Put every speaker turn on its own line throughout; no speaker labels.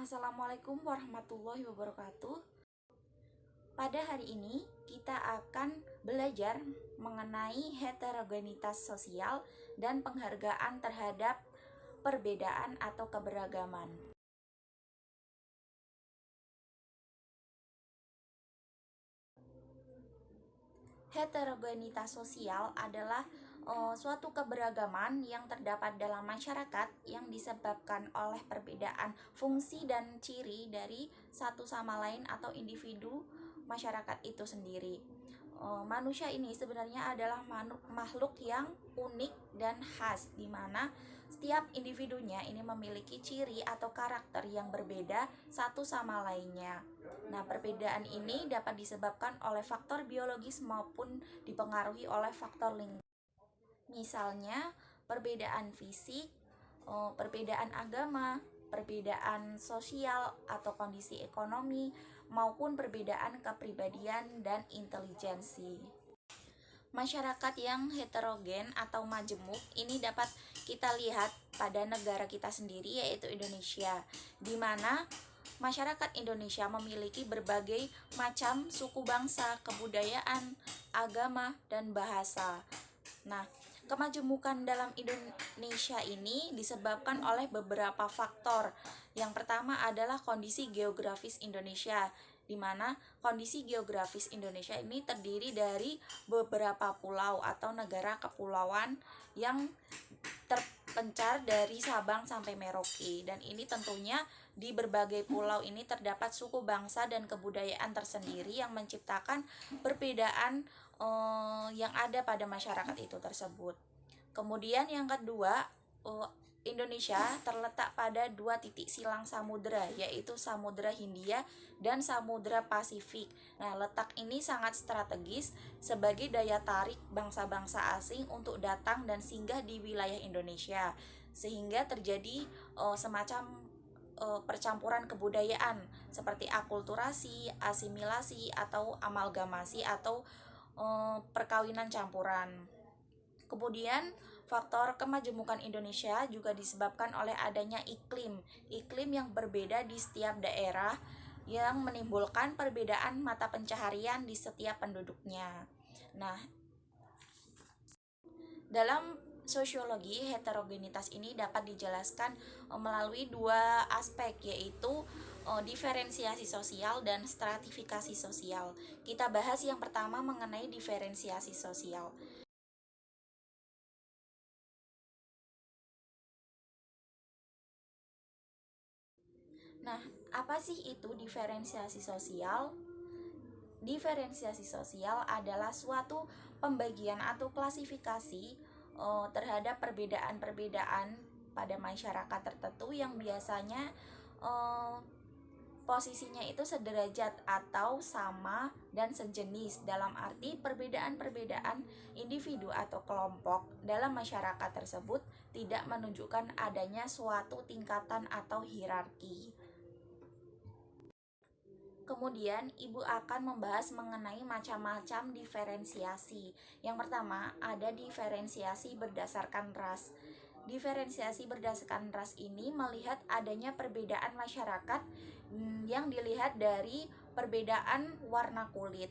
Assalamualaikum warahmatullahi wabarakatuh. Pada hari ini kita akan belajar mengenai heterogenitas sosial dan penghargaan terhadap perbedaan atau keberagaman. Heterogenitas sosial adalah suatu keberagaman yang terdapat dalam masyarakat yang disebabkan oleh perbedaan fungsi dan ciri dari satu sama lain atau individu masyarakat itu sendiri. Manusia ini sebenarnya adalah makhluk yang unik dan khas, di mana setiap individunya ini memiliki ciri atau karakter yang berbeda satu sama lainnya. Nah, perbedaan ini dapat disebabkan oleh faktor biologis maupun dipengaruhi oleh faktor lingkungan. Misalnya, perbedaan fisik, perbedaan agama, perbedaan sosial atau kondisi ekonomi, maupun perbedaan kepribadian dan intelijensi. Masyarakat yang heterogen atau majemuk ini dapat kita lihat pada negara kita sendiri, yaitu Indonesia, di mana masyarakat Indonesia memiliki berbagai macam suku bangsa, kebudayaan, agama, dan bahasa. Nah, kemajemukan dalam Indonesia ini disebabkan oleh beberapa faktor. Yang pertama adalah kondisi geografis Indonesia, di mana kondisi geografis Indonesia ini terdiri dari beberapa pulau atau negara kepulauan yang terpencar dari Sabang sampai Merauke, dan ini tentunya di berbagai pulau ini terdapat suku bangsa dan kebudayaan tersendiri yang menciptakan perbedaan yang ada pada masyarakat itu tersebut. Kemudian yang kedua, Indonesia terletak pada dua titik silang samudera, yaitu Samudra Hindia dan Samudra Pasifik. Nah, letak ini sangat strategis sebagai daya tarik bangsa-bangsa asing untuk datang dan singgah di wilayah Indonesia, sehingga terjadi semacam percampuran kebudayaan seperti akulturasi, asimilasi, atau amalgamasi atau perkawinan campuran. Kemudian faktor kemajemukan Indonesia juga disebabkan oleh adanya iklim yang berbeda di setiap daerah yang menimbulkan perbedaan mata pencaharian di setiap penduduknya. Nah, dalam sosiologi, heterogenitas ini dapat dijelaskan melalui dua aspek, yaitu diferensiasi sosial dan stratifikasi sosial. Kita bahas yang pertama mengenai diferensiasi sosial. Nah, apa sih itu diferensiasi sosial? Diferensiasi sosial adalah suatu pembagian atau klasifikasi terhadap perbedaan-perbedaan pada masyarakat tertentu yang biasanya posisinya itu sederajat atau sama dan sejenis, dalam arti perbedaan-perbedaan individu atau kelompok dalam masyarakat tersebut tidak menunjukkan adanya suatu tingkatan atau hierarki. Kemudian, Ibu akan membahas mengenai macam-macam diferensiasi. Yang pertama, ada diferensiasi berdasarkan ras. Diferensiasi berdasarkan ras ini melihat adanya perbedaan masyarakat yang dilihat dari perbedaan warna kulit.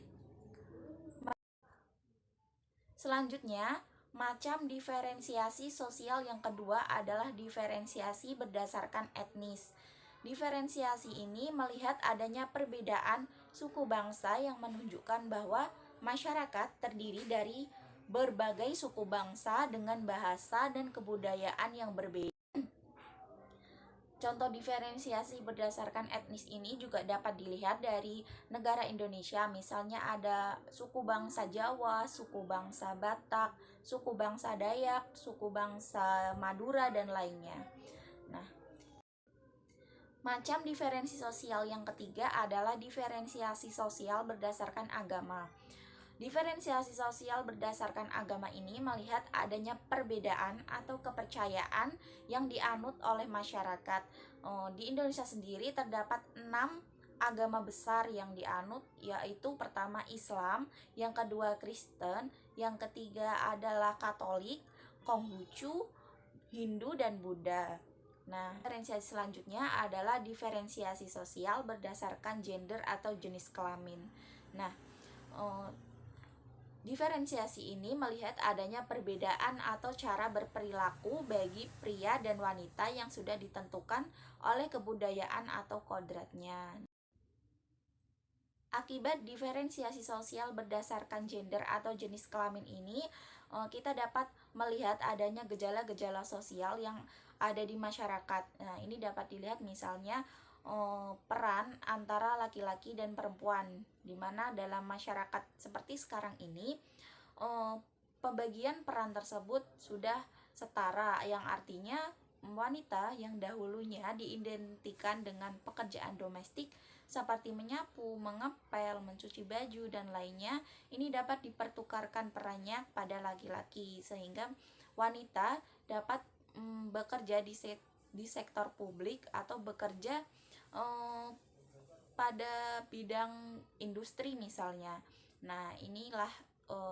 Selanjutnya, macam diferensiasi sosial yang kedua adalah diferensiasi berdasarkan etnis. Diferensiasi ini melihat adanya perbedaan suku bangsa yang menunjukkan bahwa masyarakat terdiri dari berbagai suku bangsa dengan bahasa dan kebudayaan yang berbeda. Contoh diferensiasi berdasarkan etnis ini juga dapat dilihat dari negara Indonesia. Misalnya ada suku bangsa Jawa, suku bangsa Batak, suku bangsa Dayak, suku bangsa Madura, dan lainnya. Nah, macam diferensi sosial yang ketiga adalah diferensiasi sosial berdasarkan agama. Diferensiasi sosial berdasarkan agama ini melihat adanya perbedaan atau kepercayaan yang dianut oleh masyarakat. Di Indonesia sendiri terdapat 6 agama besar yang dianut, yaitu pertama Islam, yang kedua Kristen, yang ketiga adalah Katolik, Konghucu, Hindu, dan Buddha. Nah, diferensiasi selanjutnya adalah diferensiasi sosial berdasarkan gender atau jenis kelamin. Nah, eh, diferensiasi ini melihat adanya perbedaan atau cara berperilaku bagi pria dan wanita yang sudah ditentukan oleh kebudayaan atau kodratnya. Akibat diferensiasi sosial berdasarkan gender atau jenis kelamin ini, kita dapat melihat adanya gejala-gejala sosial yang ada di masyarakat. Nah, ini dapat dilihat misalnya peran antara laki-laki dan perempuan, di mana dalam masyarakat seperti sekarang ini, eh, pembagian peran tersebut sudah setara, yang artinya wanita yang dahulunya diidentikan dengan pekerjaan domestik seperti menyapu, mengepel, mencuci baju, dan lainnya, ini dapat dipertukarkan perannya pada laki-laki sehingga wanita dapat bekerja di sektor publik atau bekerja pada bidang industri misalnya. Nah, inilah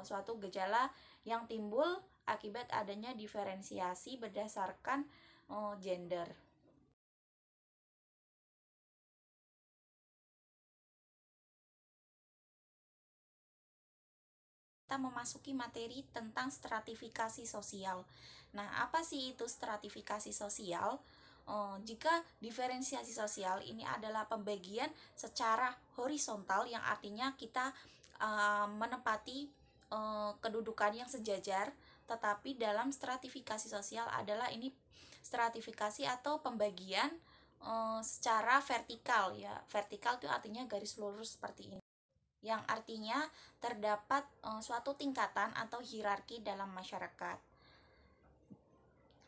suatu gejala yang timbul akibat adanya diferensiasi berdasarkan gender. Kita memasuki materi tentang stratifikasi sosial. Nah, apa sih itu stratifikasi sosial? Jika diferensiasi sosial ini adalah pembagian secara horizontal, yang artinya kita menempati kedudukan yang sejajar, tetapi dalam stratifikasi sosial adalah ini stratifikasi atau pembagian secara vertikal ya. Vertikal itu artinya garis lurus seperti ini, yang artinya terdapat suatu tingkatan atau hierarki dalam masyarakat.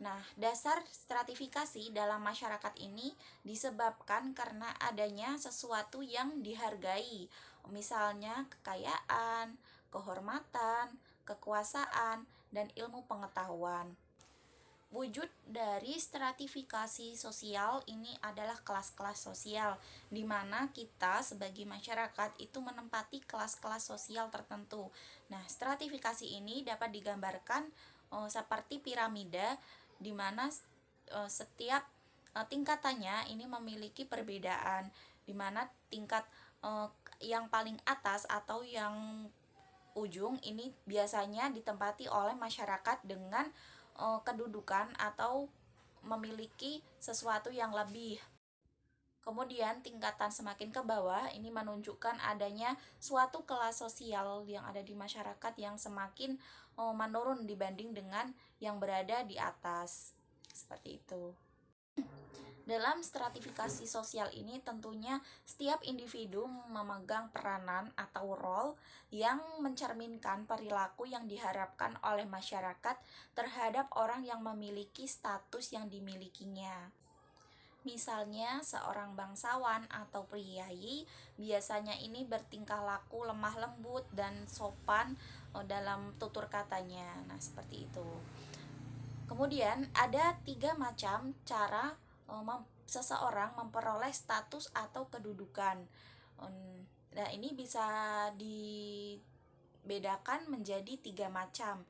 Nah, dasar stratifikasi dalam masyarakat ini disebabkan karena adanya sesuatu yang dihargai, misalnya kekayaan, kehormatan, kekuasaan, dan ilmu pengetahuan. Wujud dari stratifikasi sosial ini adalah kelas-kelas sosial, di mana kita sebagai masyarakat itu menempati kelas-kelas sosial tertentu. Nah, stratifikasi ini dapat digambarkan seperti piramida, di mana setiap tingkatannya ini memiliki perbedaan, di mana tingkat yang paling atas atau yang ujung ini biasanya ditempati oleh masyarakat dengan kedudukan atau memiliki sesuatu yang lebih. Kemudian tingkatan semakin ke bawah ini menunjukkan adanya suatu kelas sosial yang ada di masyarakat yang semakin menurun dibanding dengan yang berada di atas. Seperti itu. Dalam stratifikasi sosial ini tentunya setiap individu memegang peranan atau role yang mencerminkan perilaku yang diharapkan oleh masyarakat terhadap orang yang memiliki status yang dimilikinya. Misalnya seorang bangsawan atau priyayi biasanya ini bertingkah laku lemah lembut dan sopan dalam tutur katanya. Nah, seperti itu. Kemudian ada 3 macam cara seseorang memperoleh status atau kedudukan. Nah, ini bisa dibedakan menjadi 3 macam.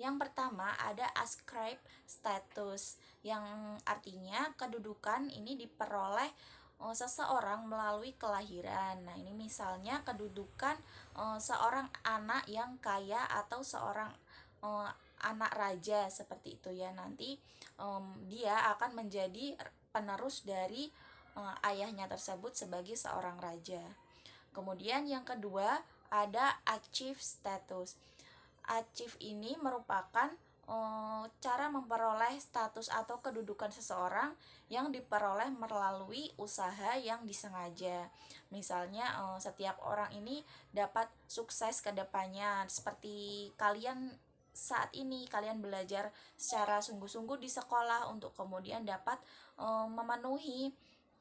Yang pertama ada ascribe status, yang artinya kedudukan ini diperoleh seseorang melalui kelahiran. Nah, ini misalnya kedudukan seorang anak yang kaya atau seorang uh, anak raja seperti itu ya. Nanti dia akan menjadi penerus dari ayahnya tersebut sebagai seorang raja. Kemudian yang kedua ada achieve status. Achieve ini merupakan cara memperoleh status atau kedudukan seseorang yang diperoleh melalui usaha yang disengaja. Misalnya setiap orang ini dapat sukses ke depannya, seperti kalian saat ini kalian belajar secara sungguh-sungguh di sekolah untuk kemudian dapat memenuhi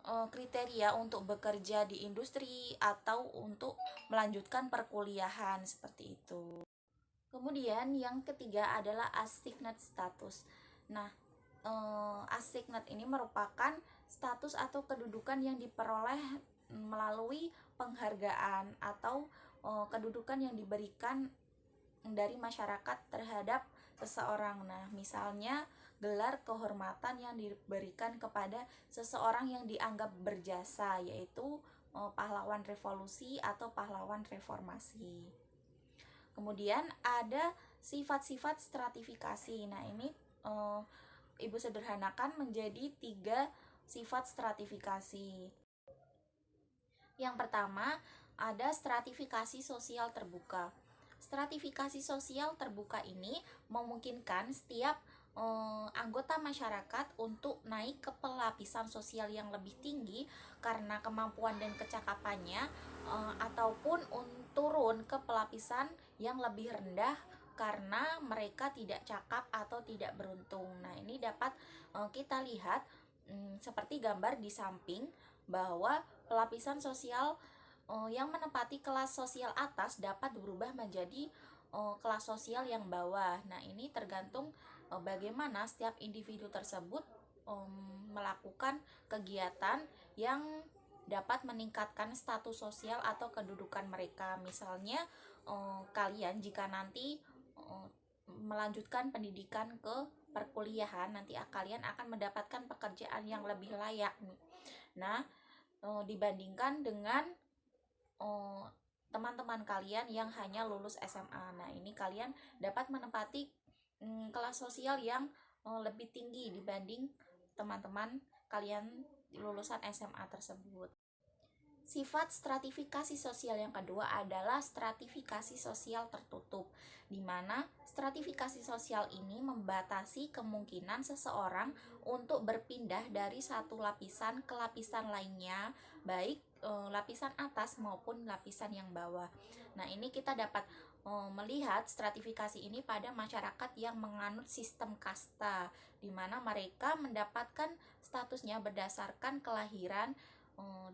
kriteria untuk bekerja di industri atau untuk melanjutkan perkuliahan seperti itu. Kemudian yang ketiga adalah assigned status. Nah, assigned ini merupakan status atau kedudukan yang diperoleh melalui penghargaan atau kedudukan yang diberikan dari masyarakat terhadap seseorang. Nah, misalnya gelar kehormatan yang diberikan kepada seseorang yang dianggap berjasa, yaitu pahlawan revolusi atau pahlawan reformasi. Kemudian ada sifat-sifat stratifikasi. Nah, ini Ibu sederhanakan menjadi 3 sifat stratifikasi. Yang pertama, ada stratifikasi sosial terbuka. Stratifikasi sosial terbuka ini memungkinkan setiap anggota masyarakat untuk naik ke pelapisan sosial yang lebih tinggi karena kemampuan dan kecakapannya, ataupun turun ke pelapisan yang lebih rendah karena mereka tidak cakap atau tidak beruntung. Nah, ini dapat kita lihat seperti gambar di samping bahwa pelapisan sosial yang menempati kelas sosial atas dapat berubah menjadi kelas sosial yang bawah. Nah, ini tergantung bagaimana setiap individu tersebut melakukan kegiatan yang dapat meningkatkan status sosial atau kedudukan mereka. Misalnya kalian jika nanti melanjutkan pendidikan ke perkuliahan, nanti kalian akan mendapatkan pekerjaan yang lebih layak. Nah, dibandingkan dengan teman-teman kalian yang hanya lulus SMA. Nah, ini kalian dapat menempati kelas sosial yang lebih tinggi dibanding teman-teman kalian lulusan SMA tersebut. Sifat stratifikasi sosial yang kedua adalah stratifikasi sosial tertutup, di mana stratifikasi sosial ini membatasi kemungkinan seseorang untuk berpindah dari satu lapisan ke lapisan lainnya, baik lapisan atas maupun lapisan yang bawah. Nah, ini kita dapat melihat stratifikasi ini pada masyarakat yang menganut sistem kasta, di mana mereka mendapatkan statusnya berdasarkan kelahiran.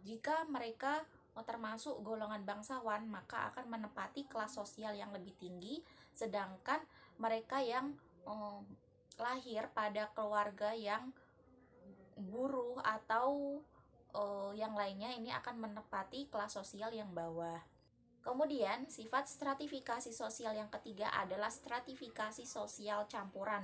Jika mereka termasuk golongan bangsawan, maka akan menempati kelas sosial yang lebih tinggi, sedangkan mereka yang lahir pada keluarga yang buruh atau yang lainnya ini akan menempati kelas sosial yang bawah. Kemudian, sifat stratifikasi sosial yang ketiga adalah stratifikasi sosial campuran,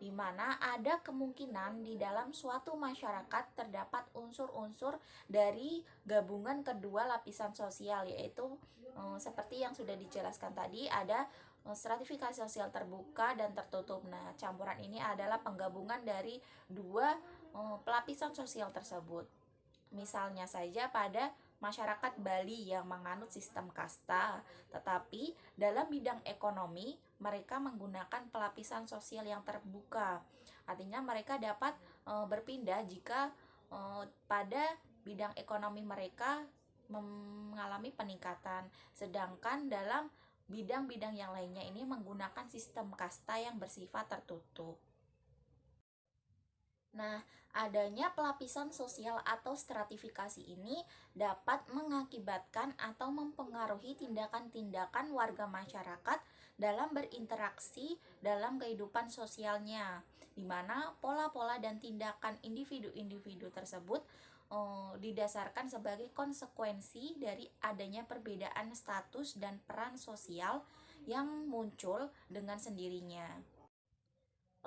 di mana ada kemungkinan di dalam suatu masyarakat terdapat unsur-unsur dari gabungan kedua lapisan sosial, yaitu seperti yang sudah dijelaskan tadi, ada stratifikasi sosial terbuka dan tertutup. Nah, campuran ini adalah penggabungan dari dua pelapisan sosial tersebut. Misalnya saja pada masyarakat Bali yang menganut sistem kasta, tetapi dalam bidang ekonomi mereka menggunakan pelapisan sosial yang terbuka. Artinya mereka dapat berpindah jika pada bidang ekonomi mereka mengalami peningkatan, sedangkan dalam bidang-bidang yang lainnya ini menggunakan sistem kasta yang bersifat tertutup. Nah, adanya pelapisan sosial atau stratifikasi ini dapat mengakibatkan atau mempengaruhi tindakan-tindakan warga masyarakat dalam berinteraksi dalam kehidupan sosialnya, di mana pola-pola dan tindakan individu-individu tersebut didasarkan sebagai konsekuensi dari adanya perbedaan status dan peran sosial yang muncul dengan sendirinya.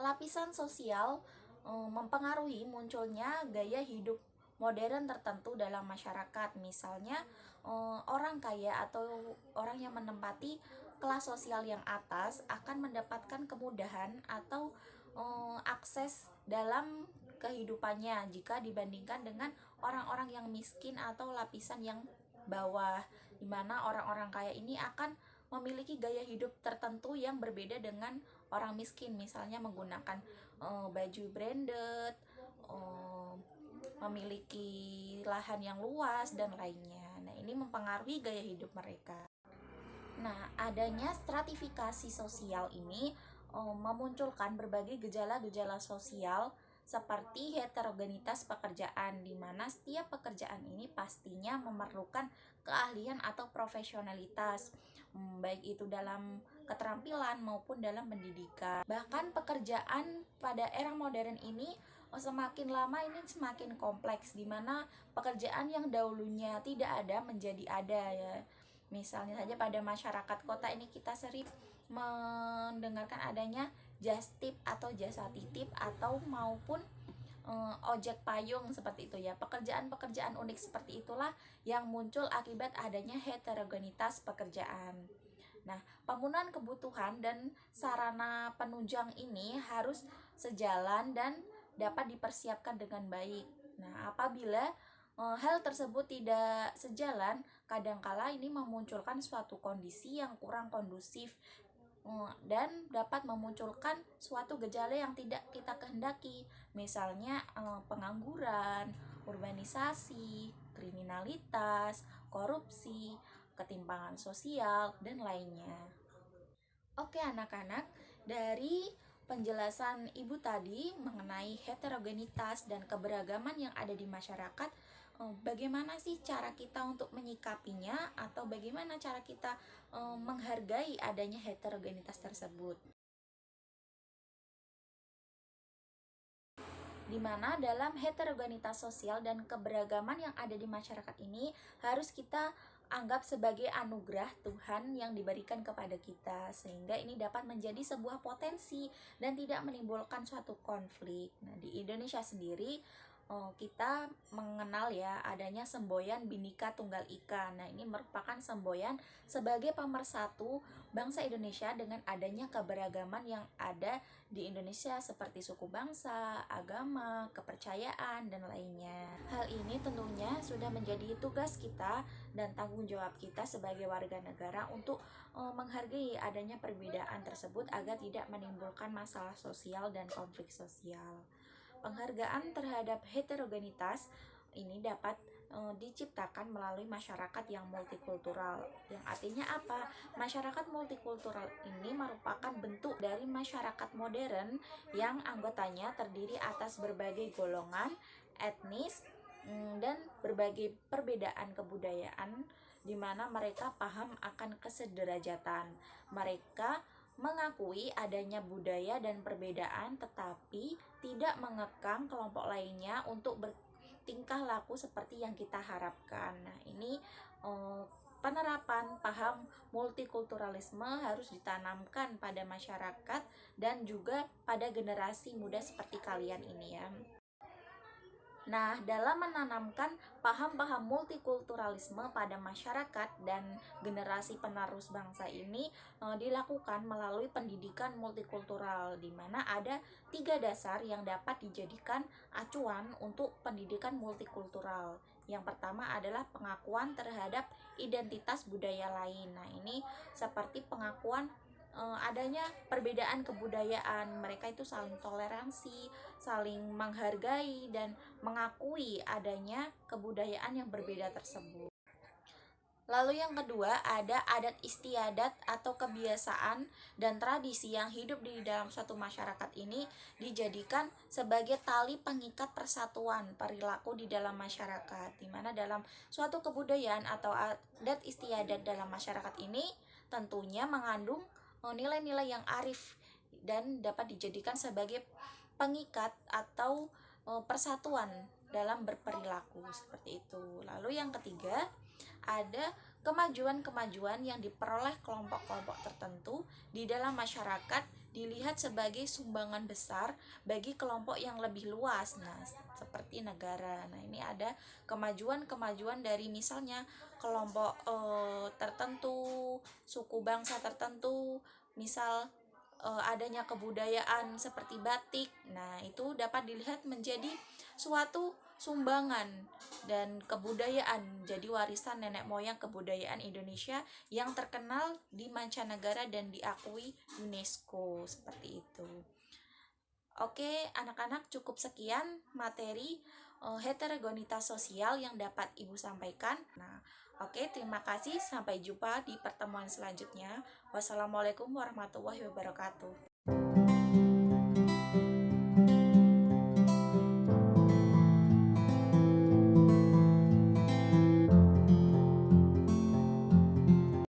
Lapisan sosial mempengaruhi munculnya gaya hidup modern tertentu dalam masyarakat. Misalnya orang kaya atau orang yang menempati kelas sosial yang atas akan mendapatkan kemudahan atau akses dalam kehidupannya jika dibandingkan dengan orang-orang yang miskin atau lapisan yang bawah, di mana orang-orang kaya ini akan memiliki gaya hidup tertentu yang berbeda dengan orang miskin, misalnya menggunakan baju branded, memiliki lahan yang luas dan lainnya. Nah, ini mempengaruhi gaya hidup mereka. Nah, adanya stratifikasi sosial ini memunculkan berbagai gejala-gejala sosial seperti heterogenitas pekerjaan, di mana setiap pekerjaan ini pastinya memerlukan keahlian atau profesionalitas, baik itu dalam keterampilan maupun dalam pendidikan. Bahkan pekerjaan pada era modern ini semakin lama ini semakin kompleks, di mana pekerjaan yang dahulunya tidak ada menjadi ada ya. Misalnya saja pada masyarakat kota ini kita sering mendengarkan adanya just tip atau jasa titip atau maupun ojek payung seperti itu ya. Pekerjaan-pekerjaan unik seperti itulah yang muncul akibat adanya heterogenitas pekerjaan. Nah, pemenuhan kebutuhan dan sarana penunjang ini harus sejalan dan dapat dipersiapkan dengan baik. Nah, apabila hal tersebut tidak sejalan, kadangkala ini memunculkan suatu kondisi yang kurang kondusif dan dapat memunculkan suatu gejala yang tidak kita kehendaki, misalnya pengangguran, urbanisasi, kriminalitas, korupsi, ketimpangan sosial, dan lainnya. Oke anak-anak, dari penjelasan ibu tadi mengenai heterogenitas dan keberagaman yang ada di masyarakat, bagaimana sih cara kita untuk menyikapinya atau bagaimana cara kita menghargai adanya heterogenitas tersebut? Di mana dalam heterogenitas sosial dan keberagaman yang ada di masyarakat ini harus kita anggap sebagai anugerah Tuhan yang diberikan kepada kita, sehingga ini dapat menjadi sebuah potensi dan tidak menimbulkan suatu konflik. Nah, di Indonesia sendiri kita mengenal ya adanya semboyan Bhinneka Tunggal Ika. Nah, ini merupakan semboyan sebagai pemersatu bangsa Indonesia dengan adanya keberagaman yang ada di Indonesia seperti suku bangsa, agama, kepercayaan, dan lainnya. Hal ini tentunya sudah menjadi tugas kita dan tanggung jawab kita sebagai warga negara untuk menghargai adanya perbedaan tersebut agar tidak menimbulkan masalah sosial dan konflik sosial. Penghargaan terhadap heterogenitas ini dapat diciptakan melalui masyarakat yang multikultural. Yang artinya apa? Masyarakat multikultural ini merupakan bentuk dari masyarakat modern yang anggotanya terdiri atas berbagai golongan, etnis, dan berbagai perbedaan kebudayaan di mana mereka paham akan kesederajatan. Mereka mengakui adanya budaya dan perbedaan tetapi tidak mengekang kelompok lainnya untuk bertingkah laku seperti yang kita harapkan. Nah, ini penerapan paham multikulturalisme harus ditanamkan pada masyarakat dan juga pada generasi muda seperti kalian ini ya. Nah, dalam menanamkan paham-paham multikulturalisme pada masyarakat dan generasi penerus bangsa ini dilakukan melalui pendidikan multikultural, di mana ada 3 dasar yang dapat dijadikan acuan untuk pendidikan multikultural. Yang pertama adalah pengakuan terhadap identitas budaya lain. Nah, ini seperti pengakuan adanya perbedaan kebudayaan, mereka itu saling toleransi, saling menghargai dan mengakui adanya kebudayaan yang berbeda tersebut. Lalu yang kedua ada adat istiadat atau kebiasaan dan tradisi yang hidup di dalam suatu masyarakat ini dijadikan sebagai tali pengikat persatuan perilaku di dalam masyarakat, di mana dalam suatu kebudayaan atau adat istiadat dalam masyarakat ini tentunya mengandung nilai-nilai yang arif dan dapat dijadikan sebagai pengikat atau persatuan dalam berperilaku seperti itu. Lalu yang ketiga ada kemajuan-kemajuan yang diperoleh kelompok-kelompok tertentu di dalam masyarakat dilihat sebagai sumbangan besar bagi kelompok yang lebih luas. Nah, seperti negara. Nah, ini ada kemajuan-kemajuan dari misalnya kelompok tertentu, suku bangsa tertentu, misal adanya kebudayaan seperti batik. Nah, itu dapat dilihat menjadi suatu sumbangan dan kebudayaan, jadi warisan nenek moyang kebudayaan Indonesia yang terkenal di mancanegara dan diakui UNESCO seperti itu. Oke, anak-anak, cukup sekian materi heterogenitas sosial yang dapat Ibu sampaikan. Nah, oke, terima kasih. Sampai jumpa di pertemuan selanjutnya. Wassalamualaikum warahmatullahi wabarakatuh.